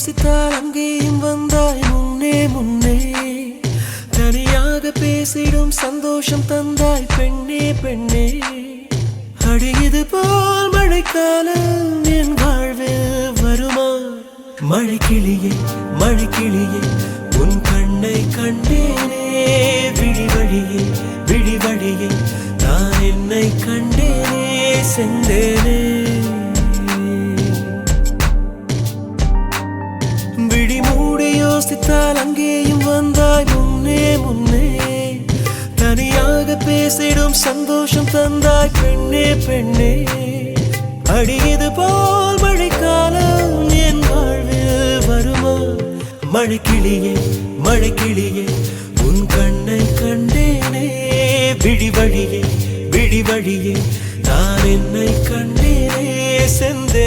யோசித்தால் அங்கேயும் வந்தாய் முன்னே முன்னே தனியாக பேசிடும் சந்தோஷம் தந்தாய் பெண்ணே பெண்ணே அடியது போல் மழைக்காலம் என் வாழ்வில் வருமா மழைக்கிளியே மழைக்கிளியே உன் கண்ணை கண்டேனே விழிவழியே விழிவழியே நான் என்னை கண்டேனே செந்தேனே விழி மூடி யோசித்தால் அங்கேயும் வந்தாய் முன்னே முன்னே தனியாக பேசிடும் சந்தோஷம் தந்தாய் பெண்ணே பெண்ணே அடியது போல் மழைக்காலம் என் வாழ்வில் வருமா மழைக்கிளியே மழைக்கிளியே உன் கண்ணை கண்டேனே விழிவழியே விழிவழியே நான் என்னை கண்டேனே செந்தே